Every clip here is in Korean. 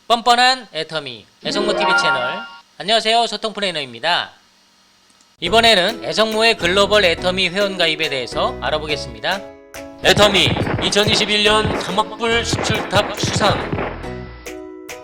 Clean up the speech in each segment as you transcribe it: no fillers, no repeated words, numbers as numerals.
뻔뻔한 애터미 애성모TV 채널, 안녕하세요, 소통 플래너입니다. 이번에는 애성모의 글로벌 애터미 회원가입에 대해서 알아보겠습니다. 애터미 2021년 3억불 수출탑 수상.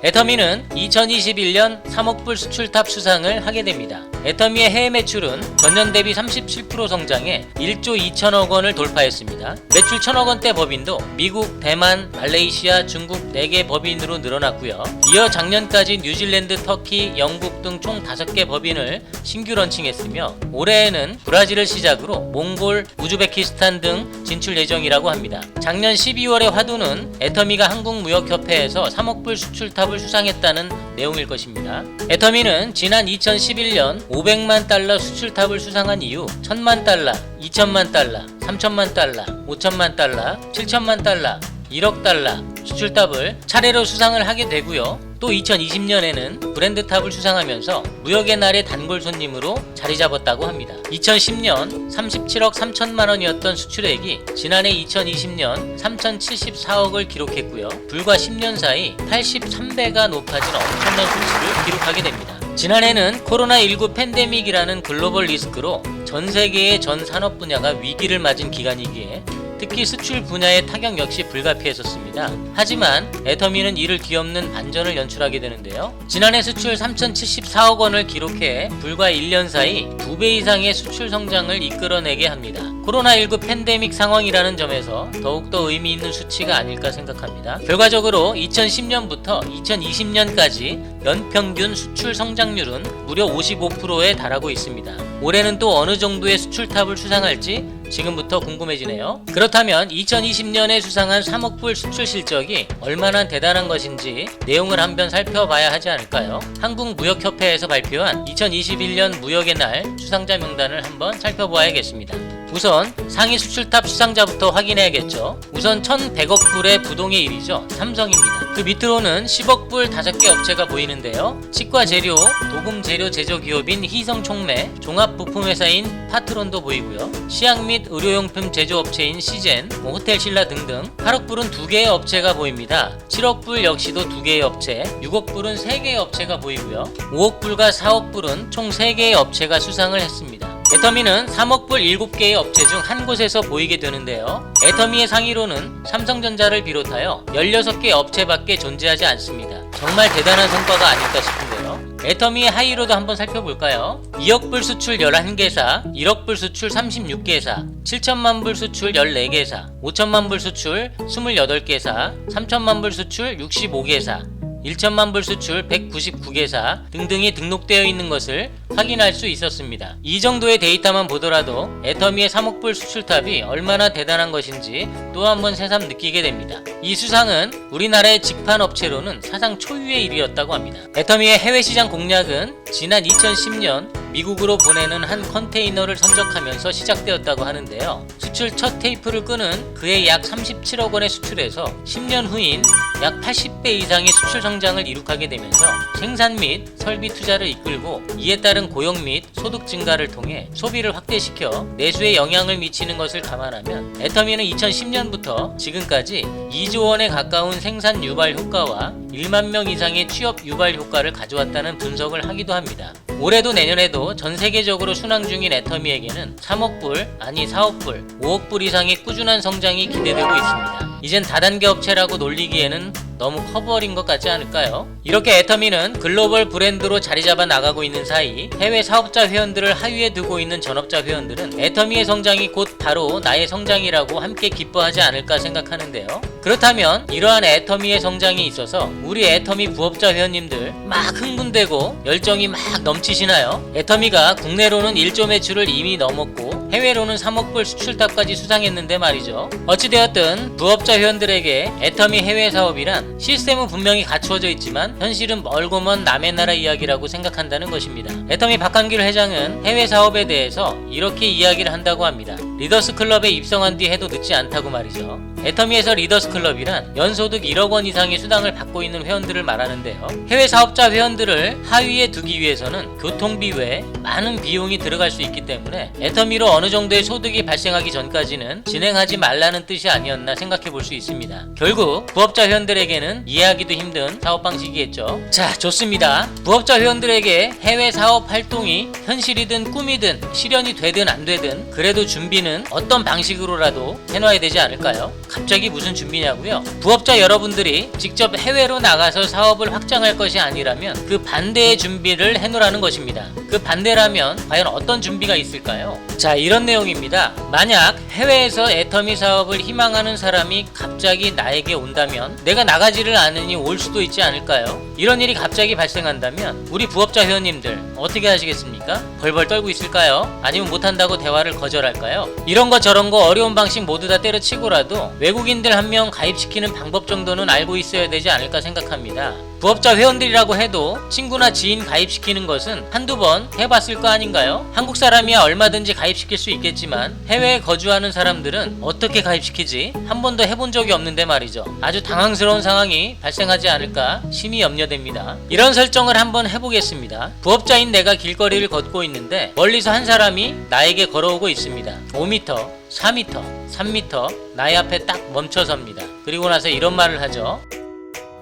애터미는 2021년 3억불 수출탑 수상을 하게 됩니다. 애터미의 해외 매출은 전년 대비 37% 성장해 1조 2천억 원을 돌파했습니다. 매출 1천억 원대 법인도 미국, 대만, 말레이시아, 중국 4개 법인으로 늘어났고요. 이어 작년까지 뉴질랜드, 터키, 영국 등 총 5개 법인을 신규 런칭했으며 올해에는 브라질을 시작으로 몽골, 우즈베키스탄 등 진출 예정이라고 합니다. 작년 12월의 화두는 애터미가 한국무역협회에서 3억불 수출탑을 수상했다는 내용일 것입니다. 애터미는 지난 2011년 500만 달러 수출탑을 수상한 이후 1000만 달러, 2000만 달러, 3000만 달러, 5000만 달러, 7000만 달러, 1억 달러 수출탑을 차례로 수상을 하게 되고요. 또 2020년에는 브랜드탑을 수상하면서 무역의 날의 단골 손님으로 자리 잡았다고 합니다. 2010년 37억 3천만 원이었던 수출액이 지난해 2020년 3074억을 기록했고요. 불과 10년 사이 83배가 높아진 엄청난 수치를 기록하게 됩니다. 지난해는 코로나19 팬데믹이라는 글로벌 리스크로 전 세계의 전 산업 분야가 위기를 맞은 기간이기에 특히 수출 분야의 타격 역시 불가피했었습니다. 하지만 애터미는 이를 뒤엎는 반전을 연출하게 되는데요. 지난해 수출 3,074억 원을 기록해 불과 1년 사이 2배 이상의 수출 성장을 이끌어내게 합니다. 코로나19 팬데믹 상황이라는 점에서 더욱더 의미 있는 수치가 아닐까 생각합니다. 결과적으로 2010년부터 2020년까지 연평균 수출 성장률은 무려 55%에 달하고 있습니다. 올해는 또 어느 정도의 수출탑을 수상할지 지금부터 궁금해지네요. 그렇다면 2020년에 수상한 3억불 수출 실적이 얼마나 대단한 것인지 내용을 한번 살펴봐야 하지 않을까요? 한국무역협회에서 발표한 2021년 무역의 날 수상자 명단을 한번 살펴봐야겠습니다. 우선 상위 수출탑 수상자부터 확인해야겠죠. 우선 1100억 불의 부동의 1위죠. 삼성입니다. 그 밑으로는 10억 불 5개 업체가 보이는데요. 치과 재료, 도금 재료 제조 기업인 희성총매, 종합부품회사인 파트론도 보이고요. 시약 및 의료용품 제조업체인 시젠, 호텔 신라 등등 8억 불은 2개의 업체가 보입니다. 7억 불 역시도 2개의 업체, 6억 불은 3개의 업체가 보이고요. 5억 불과 4억 불은 총 3개의 업체가 수상을 했습니다. 애터미는 3억 불 7개의 업체 중 한 곳에서 보이게 되는데요. 애터미의 상위로는 삼성전자를 비롯하여 16개 업체밖에 존재하지 않습니다. 정말 대단한 성과가 아닐까 싶은데요. 애터미의 하이로도 한번 살펴볼까요? 2억 불 수출 11개사, 1억 불 수출 36개사, 7천만 불 수출 14개사, 5천만 불 수출 28개사, 3천만 불 수출 65개사, 1천만 불 수출 199개사 등등이 등록되어 있는 것을 확인할 수 있었습니다. 이 정도의 데이터만 보더라도 애터미의 3억 불 수출탑이 얼마나 대단한 것인지 또 한번 새삼 느끼게 됩니다. 이 수상은 우리나라의 직판 업체로는 사상 초유의 일이었다고 합니다. 애터미의 해외 시장 공략은 지난 2010년 미국으로 보내는 한 컨테이너를 선적하면서 시작되었다고 하는데요. 수출 첫 테이프를 끄는 그해 약 37억 원의 수출에서 10년 후인 약 80배 이상의 수출 성장을 이룩하게 되면서 생산 및 설비 투자를 이끌고 이에 따른 고용 및 소득 증가를 통해 소비를 확대시켜 내수에 영향을 미치는 것을 감안하면 애터미는 2010년부터 지금까지 2조 원에 가까운 생산 유발 효과와 1만 명 이상의 취업 유발 효과를 가져왔다는 분석을 하기도 합니다. 올해도 내년에도 전 세계적으로 순항 중인 애터미에게는 3억 불, 아니 4억 불, 5억 불 이상의 꾸준한 성장이 기대되고 있습니다. 이젠 다단계 업체라고 놀리기에는 너무 커버린 것 같지 않을까요? 이렇게 애터미는 글로벌 브랜드로 자리 잡아 나가고 있는 사이 해외 사업자 회원들을 하위에 두고 있는 전업자 회원들은 애터미의 성장이 곧 바로 나의 성장이라고 함께 기뻐하지 않을까 생각하는데요. 그렇다면 이러한 애터미의 성장에 있어서 우리 애터미 부업자 회원님들 막 흥분되고 열정이 막 넘치시나요? 애터미가 국내로는 1조 매출을 이미 넘었고 해외로는 3억 불 수출탑까지 수상했는데 말이죠. 어찌되었든 부업자 회원들에게 애터미 해외 사업이란 시스템은 분명히 갖추어져 있지만 현실은 멀고 먼 남의 나라 이야기라고 생각한다는 것입니다. 애터미 박한길 회장은 해외 사업에 대해서 이렇게 이야기를 한다고 합니다. 리더스 클럽에 입성한 뒤 해도 늦지 않다고 말이죠. 애터미에서 리더스 클럽이란 연소득 1억 원 이상의 수당을 받고 있는 회원들을 말하는데요. 해외 사업자 회원들을 하위에 두기 위해서는 교통비 외에 많은 비용이 들어갈 수 있기 때문에 애터미로 어느 정도의 소득이 발생하기 전까지는 진행하지 말라는 뜻이 아니었나 생각해 볼 수 있습니다. 결국 부업자 회원들에게는 이해하기도 힘든 사업 방식이겠죠. 자, 좋습니다. 부업자 회원들에게 해외 사업 활동이 현실이든 꿈이든 실현이 되든 안 되든 그래도 준비는 어떤 방식으로라도 해놔야 되지 않을까요? 갑자기 무슨 준비냐고요? 부업자 여러분들이 직접 해외로 나가서 사업을 확장할 것이 아니라면 그 반대의 준비를 해놓으라는 것입니다. 그 반대라면 과연 어떤 준비가 있을까요? 자, 이런 내용입니다. 만약 해외에서 애터미 사업을 희망하는 사람이 갑자기 나에게 온다면 내가 나가지를 않으니 올 수도 있지 않을까요? 이런 일이 갑자기 발생한다면 우리 부업자 회원님들 어떻게 하시겠습니까? 벌벌 떨고 있을까요? 아니면 못한다고 대화를 거절할까요? 이런 거 저런 거 어려운 방식 모두 다 때려치고라도 외국인들 한 명 가입시키는 방법 정도는 알고 있어야 되지 않을까 생각합니다. 부업자 회원들이라고 해도 친구나 지인 가입시키는 것은 한두 번 해봤을 거 아닌가요? 한국 사람이야 얼마든지 가입시킬 수 있겠지만 해외에 거주하는 사람들은 어떻게 가입시키지? 한 번도 해본 적이 없는데 말이죠. 아주 당황스러운 상황이 발생하지 않을까 심히 염려됩니다. 이런 설정을 한번 해보겠습니다. 부업자인 내가 길거리를 걷고 있는데 멀리서 한 사람이 나에게 걸어오고 있습니다. 5m, 4m, 3m 나의 앞에 딱 멈춰섭니다. 그리고 나서 이런 말을 하죠.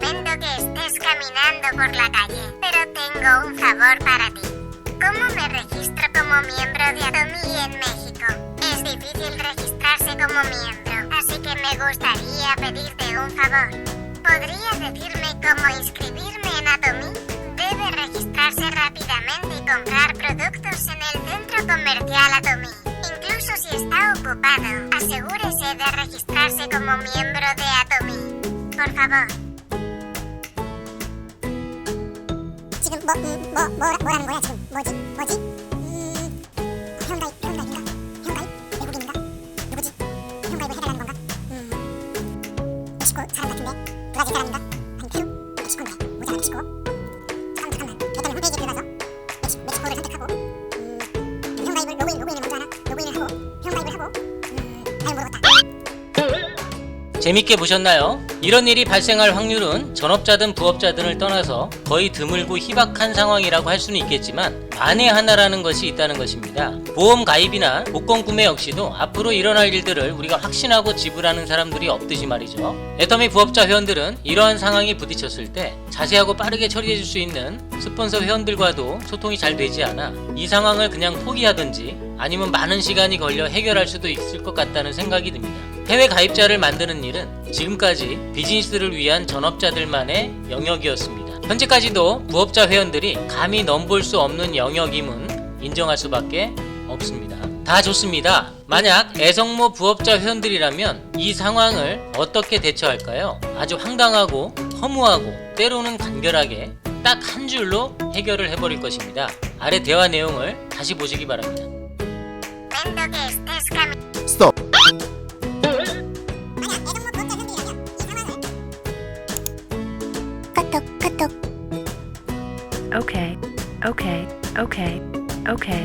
Comprendo que estés caminando por la calle, pero tengo un favor para ti. ¿Cómo me registro como miembro de Atomi en México? Es difícil registrarse como miembro, así que me gustaría pedirte un favor. ¿Podrías decirme cómo inscribirme en Atomi? Debe registrarse rápidamente y comprar productos en el centro comercial Atomi. Incluso si está ocupado, asegúrese de registrarse como miembro de Atomi. Por favor. 지금 뭐라는 거야 지금? 뭐지? 회원가입인가? 외국인인가? 누구지? 회원가입을 해달라는 건가? 멕시코 사람 같은데? 브라질 사람인가? 아니 페루? 멕시코인데 뭐잖아 멕시코? 잠깐만 애터미 홈페이지에 들어가서 멕시코를 선택하고 회원가입을 로그인을 먼저 하나? 로그인을 하고 회원가입을 하고 잘 모르겠다. 재밌게 보셨나요? 이런 일이 발생할 확률은 전업자든 부업자든을 떠나서 거의 드물고 희박한 상황이라고 할 수는 있겠지만 만에 하나라는 것이 있다는 것입니다. 보험 가입이나 복권 구매 역시도 앞으로 일어날 일들을 우리가 확신하고 지불하는 사람들이 없듯이 말이죠. 애터미 부업자 회원들은 이러한 상황에 부딪혔을 때 자세하고 빠르게 처리해 줄 수 있는 스폰서 회원들과도 소통이 잘 되지 않아 이 상황을 그냥 포기하든지 아니면 많은 시간이 걸려 해결할 수도 있을 것 같다는 생각이 듭니다. 해외 가입자를 만드는 일은 지금까지 비즈니스를 위한 전업자들만의 영역이었습니다. 현재까지도 부업자 회원들이 감히 넘볼 수 없는 영역임은 인정할 수밖에 없습니다. 다 좋습니다. 만약 애성모 부업자 회원들이라면 이 상황을 어떻게 대처할까요? 아주 황당하고 허무하고 때로는 간결하게 딱 한 줄로 해결을 해버릴 것입니다. 아래 대화 내용을 다시 보시기 바랍니다. 스톱. Okay.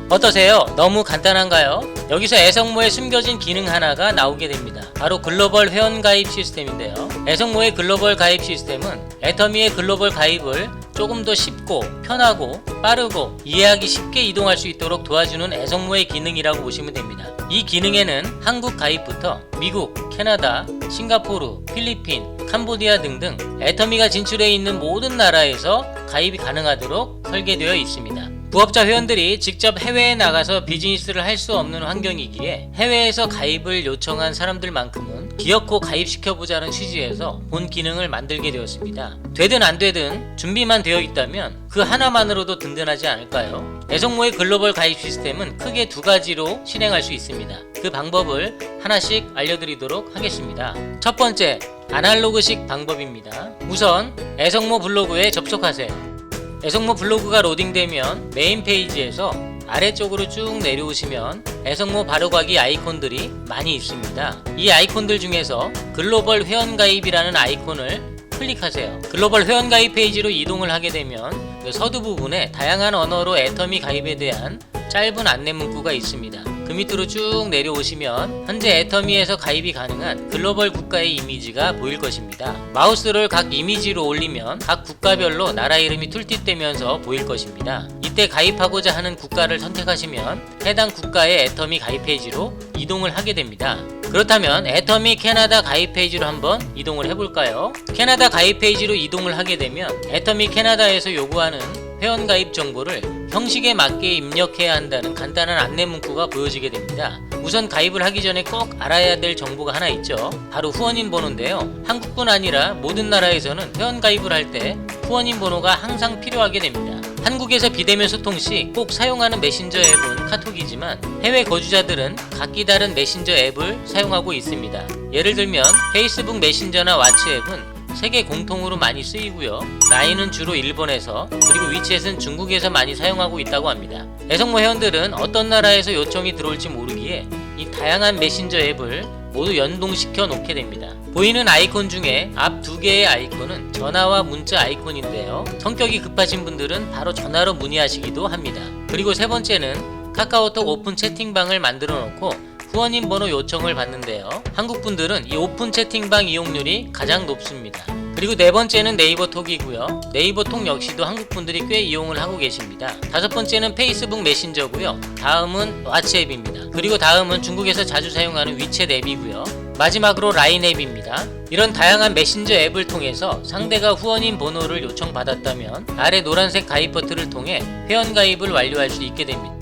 어떠세요? 너무 간단한가요? 여기서 애성모에 숨겨진 기능 하나가 나오게 됩니다. 바로 글로벌 회원 가입 시스템인데요. 애성모의 글로벌 가입 시스템은 애터미의 글로벌 가입을 조금 더 쉽고 편하고 빠르고 이해하기 쉽게 이동할 수 있도록 도와주는 애성모의 기능이라고 보시면 됩니다. 이 기능에는 한국 가입부터 미국, 캐나다, 싱가포르, 필리핀, 캄보디아 등등 애터미가 진출해 있는 모든 나라에서 가입이 가능하도록 설계되어 있습니다. 부업자 회원들이 직접 해외에 나가서 비즈니스를 할 수 없는 환경이기에 해외에서 가입을 요청한 사람들만큼은 기어코 가입시켜보자는 취지에서 본 기능을 만들게 되었습니다. 되든 안 되든 준비만 되어 있다면 그 하나만으로도 든든하지 않을까요? 애성모의 글로벌 가입 시스템은 크게 두 가지로 실행할 수 있습니다. 그 방법을 하나씩 알려드리도록 하겠습니다. 첫 번째, 아날로그식 방법입니다. 우선 애성모 블로그에 접속하세요. 애성모 블로그가 로딩되면 메인 페이지에서 아래쪽으로 쭉 내려오시면 애성모 바로가기 아이콘들이 많이 있습니다. 이 아이콘들 중에서 글로벌 회원가입이라는 아이콘을 클릭하세요. 글로벌 회원가입 페이지로 이동을 하게 되면 그 서두 부분에 다양한 언어로 애터미 가입에 대한 짧은 안내 문구가 있습니다. 그 밑으로 쭉 내려오시면 현재 애터미에서 가입이 가능한 글로벌 국가의 이미지가 보일 것입니다. 마우스를 각 이미지로 올리면 각 국가별로 나라 이름이 툴팁되면서 보일 것입니다. 이때 가입하고자 하는 국가를 선택하시면 해당 국가의 애터미 가입 페이지로 이동을 하게 됩니다. 그렇다면 애터미 캐나다 가입 페이지로 한번 이동을 해볼까요? 캐나다 가입 페이지로 이동을 하게 되면 애터미 캐나다에서 요구하는 회원가입 정보를 형식에 맞게 입력해야 한다는 간단한 안내 문구가 보여지게 됩니다. 우선 가입을 하기 전에 꼭 알아야 될 정보가 하나 있죠. 바로 후원인 번호인데요. 한국뿐 아니라 모든 나라에서는 회원가입을 할 때 후원인 번호가 항상 필요하게 됩니다. 한국에서 비대면 소통 시 꼭 사용하는 메신저 앱은 카톡이지만 해외 거주자들은 각기 다른 메신저 앱을 사용하고 있습니다. 예를 들면 페이스북 메신저나 왓츠앱은 세계 공통으로 많이 쓰이고요. 라인은 주로 일본에서, 그리고 위챗은 중국에서 많이 사용하고 있다고 합니다. 애성모 회원들은 어떤 나라에서 요청이 들어올지 모르기에 이 다양한 메신저 앱을 모두 연동시켜 놓게 됩니다. 보이는 아이콘 중에 앞 두 개의 아이콘은 전화와 문자 아이콘인데요. 성격이 급하신 분들은 바로 전화로 문의하시기도 합니다. 그리고 세 번째는 카카오톡 오픈 채팅방을 만들어 놓고 후원인 번호 요청을 받는데요. 한국 분들은 이 오픈 채팅방 이용률이 가장 높습니다. 그리고 네 번째는 네이버 톡이고요. 네이버 톡 역시도 한국 분들이 꽤 이용을 하고 계십니다. 다섯 번째는 페이스북 메신저고요. 다음은 왓츠앱입니다. 그리고 다음은 중국에서 자주 사용하는 위챗 앱이고요. 마지막으로 라인 앱입니다. 이런 다양한 메신저 앱을 통해서 상대가 후원인 번호를 요청받았다면 아래 노란색 가입 버튼을 통해 회원 가입을 완료할 수 있게 됩니다.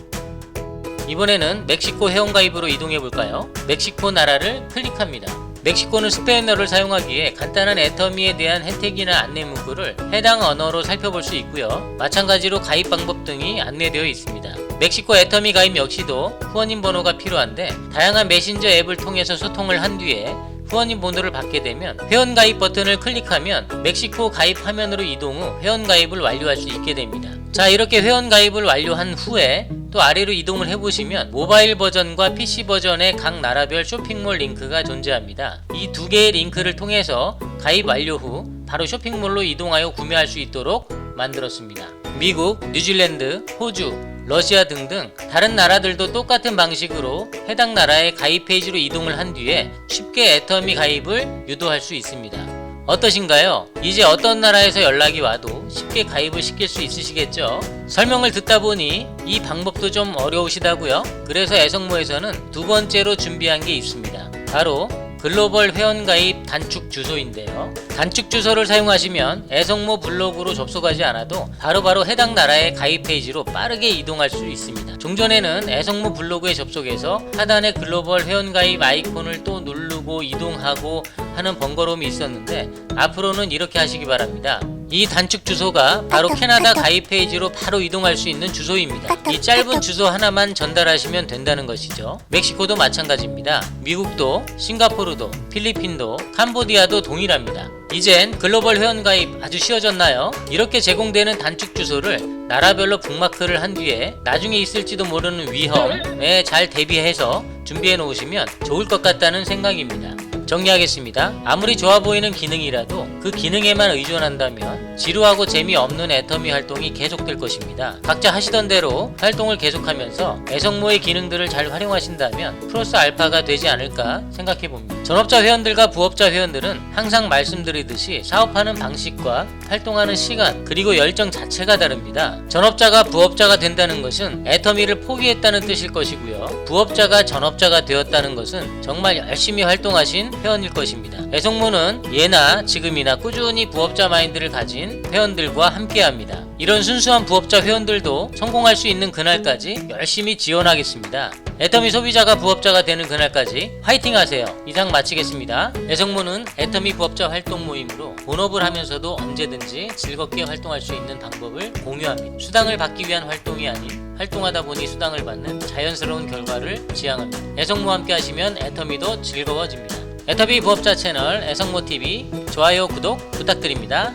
이번에는 멕시코 회원가입으로 이동해볼까요? 멕시코 나라를 클릭합니다. 멕시코는 스페인어를 사용하기에 간단한 애터미에 대한 혜택이나 안내 문구를 해당 언어로 살펴볼 수 있고요. 마찬가지로 가입 방법 등이 안내되어 있습니다. 멕시코 애터미 가입 역시도 후원인 번호가 필요한데 다양한 메신저 앱을 통해서 소통을 한 뒤에 후원인 번호를 받게 되면 회원가입 버튼을 클릭하면 멕시코 가입 화면으로 이동 후 회원가입을 완료할 수 있게 됩니다. 자, 이렇게 회원가입을 완료한 후에 또 아래로 이동을 해보시면 모바일 버전과 PC 버전의 각 나라별 쇼핑몰 링크가 존재합니다. 이 두 개의 링크를 통해서 가입 완료 후 바로 쇼핑몰로 이동하여 구매할 수 있도록 만들었습니다. 미국, 뉴질랜드, 호주, 러시아 등등 다른 나라들도 똑같은 방식으로 해당 나라의 가입 페이지로 이동을 한 뒤에 쉽게 애터미 가입을 유도할 수 있습니다. 어떠신가요? 이제 어떤 나라에서 연락이 와도 쉽게 가입을 시킬 수 있으시겠죠? 설명을 듣다 보니 이 방법도 좀 어려우시다고요? 그래서 애성모에서는 두 번째로 준비한 게 있습니다. 바로 글로벌 회원가입 단축 주소인데요. 단축 주소를 사용하시면 애성모 블로그로 접속하지 않아도 바로바로 해당 나라의 가입 페이지로 빠르게 이동할 수 있습니다. 종전에는 애성모 블로그에 접속해서 하단에 글로벌 회원가입 아이콘을 또 누르고 이동하고 하는 번거로움이 있었는데 앞으로는 이렇게 하시기 바랍니다. 이 단축 주소가 바로 캐나다 가입 페이지로 바로 이동할 수 있는 주소입니다. 이 짧은 주소 하나만 전달하시면 된다는 것이죠. 멕시코도 마찬가지입니다. 미국도, 싱가포르도, 필리핀도, 캄보디아도 동일합니다. 이젠 글로벌 회원가입 아주 쉬워졌나요? 이렇게 제공되는 단축 주소를 나라별로 북마크를 한 뒤에 나중에 있을지도 모르는 위험에 잘 대비해서 준비해 놓으시면 좋을 것 같다는 생각입니다. 정리하겠습니다. 아무리 좋아 보이는 기능이라도 그 기능에만 의존한다면 지루하고 재미없는 애터미 활동이 계속될 것입니다. 각자 하시던 대로 활동을 계속하면서 애성모의 기능들을 잘 활용하신다면 플러스 알파가 되지 않을까 생각해봅니다. 전업자 회원들과 부업자 회원들은 항상 말씀드리듯이 사업하는 방식과 활동하는 시간 그리고 열정 자체가 다릅니다. 전업자가 부업자가 된다는 것은 애터미를 포기했다는 뜻일 것이고요. 부업자가 전업자가 되었다는 것은 정말 열심히 활동하신 회원일 것입니다. 애성모는 예나 지금이나 꾸준히 부업자 마인드를 가진 회원들과 함께합니다. 이런 순수한 부업자 회원들도 성공할 수 있는 그날까지 열심히 지원하겠습니다. 애터미 소비자가 부업자가 되는 그날까지 화이팅 하세요. 이상 마치겠습니다. 애성모는 애터미 부업자 활동 모임으로 본업을 하면서도 언제든지 즐겁게 활동할 수 있는 방법을 공유합니다. 수당을 받기 위한 활동이 아닌 활동하다 보니 수당을 받는 자연스러운 결과를 지향합니다. 애성모와 함께 하시면 애터미도 즐거워집니다. 애터미 부업자 채널 애성모TV 좋아요 구독 부탁드립니다.